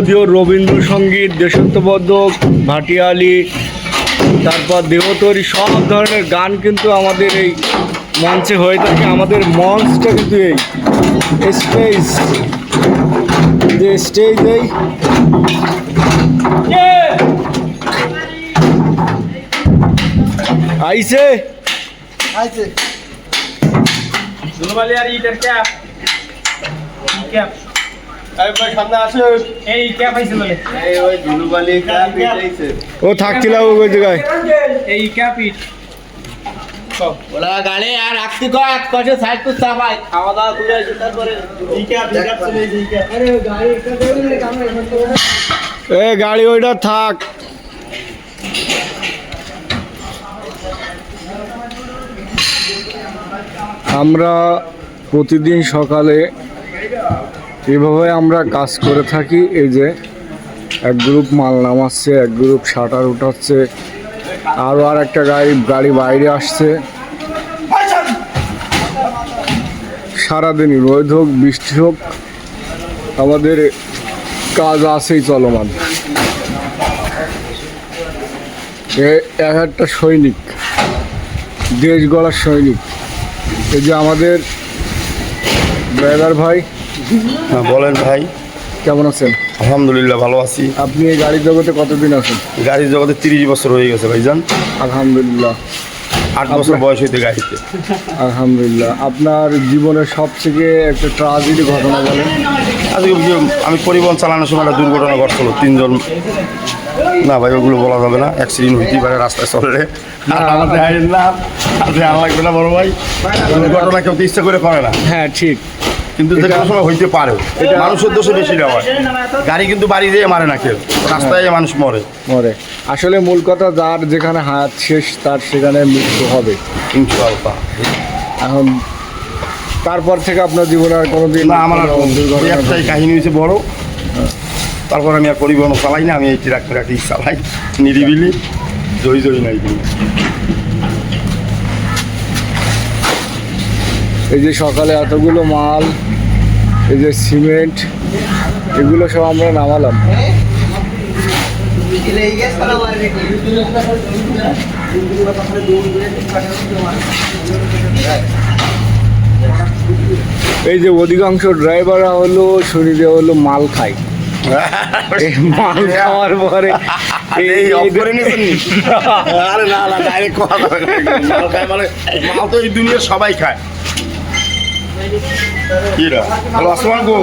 যাবতীয় রবীন্দ্রসঙ্গীত, দেশাত্মবোধক, ভাটিয়ালি, তারপর দেহতরী সব ধরনের গান কিন্তু আমাদের এই মঞ্চে হয়ে থাকে। আমাদের মঞ্চটা কিন্তু এই স্টেজ, যে স্টেজ এই আইছে আইছে দুলবালি আর ইটার ক্যাপ ক্যাপ আরে ভাই সামনে আসো এই ক্যাপ আইছে বলে এই ওই দুলুবালি ক্যাপ আইছে ও থাকছিল ওই জায়গায়। এই ক্যাপ ইট বলা গালে আর রাখতে কো এক পাশে সাইড তো সাফাই খাওয়া দাওয়া করে এসে তারপরে এই ক্যাপ চলে এই ক্যাপ আরে গাড়ি একটা দেবে কাম এ গাড়ি ওইটা থাক। আমরা প্রতিদিন সকালে এভাবে আমরা কাজ করে থাকি। এই যে এক গ্রুপ মাল নামাচ্ছে, এক গ্রুপ শাটার উঠাচ্ছে, আরও আর একটা গাড়ি বাইরে আসছে। সারাদিনই রোদ হোক বৃষ্টি হোক আমাদের কাজ আছেই চলমান। এক একটা সৈনিক, দেশ গড়ার সৈনিক। এই যে আমাদের ড্রাইভার ভাই। হ্যাঁ বলেন ভাই। কেমন আছেন? আলহামদুলিল্লাহ ভালো আছি। আপনি এই গাড়ির জগতে কতদিন আছেন? গাড়ির জগতে 30 বছর হয়ে গেছে ভাইজান। আলহামদুলিল্লাহ। 8 বছর বয়স হইতে গাড়িতে। আলহামদুলিল্লাহ। আপনার জীবনের সবথেকে একটা ট্রাজেডি ঘটনা বলেন। আজকে আমি পরিবহন চালানোর সময় একটা দুর্ঘটনা ঘটছিল। 3 জন, না ভাই ওগুলো বলা যাবে না, অ্যাক্সিডেন্ট হইতেই পারে রাস্তায় চললে। আমাদের আইন না, আপনি আর লাগবে না বড় ভাই। দুর্ঘটনা কেউ তো ইচ্ছা করে করে না, হ্যাঁ ঠিক, কিন্তু যে কোনো সময় হইতে পারে। মানুষের দোষে বেশি না হয়। গাড়ি কিন্তু বাড়ি যেয়ে মারে না কেউ, রাস্তায় মানুষ মরে মরে। আসলে মূল কথা, যার যেখানে হায়াত শেষ তার সেখানে মৃত্যু হবে ইনশাআল্লাহ। এখন তারপর থেকে আপনার জীবনে আর কোনোদিন না, আমার আর কোনো দুর্ঘটনা একটাই কাহিনী হয়েছে বড়। তারপর আমি আর পরিবহন চালাই না, আমি এই ট্রাক্টর চালাই নিরিবিলি, জয়ী নাই কিন্তু। এই যে সকালে এতগুলো মাল, এই যে সিমেন্ট, এগুলো সব আমরা নামালাম। এই যে অধিকাংশ ড্রাইভাররা হলো শরীরে হলো মাল খায়। এই মাল খাওয়ার পরে আরে না না, ডাইরেক্ট কথা বলে না। মাল খায় মানে মাল তো এই দুনিয়ার সবাই খায়। কি রা? হ্যালো, আসসালামু আলাইকুম।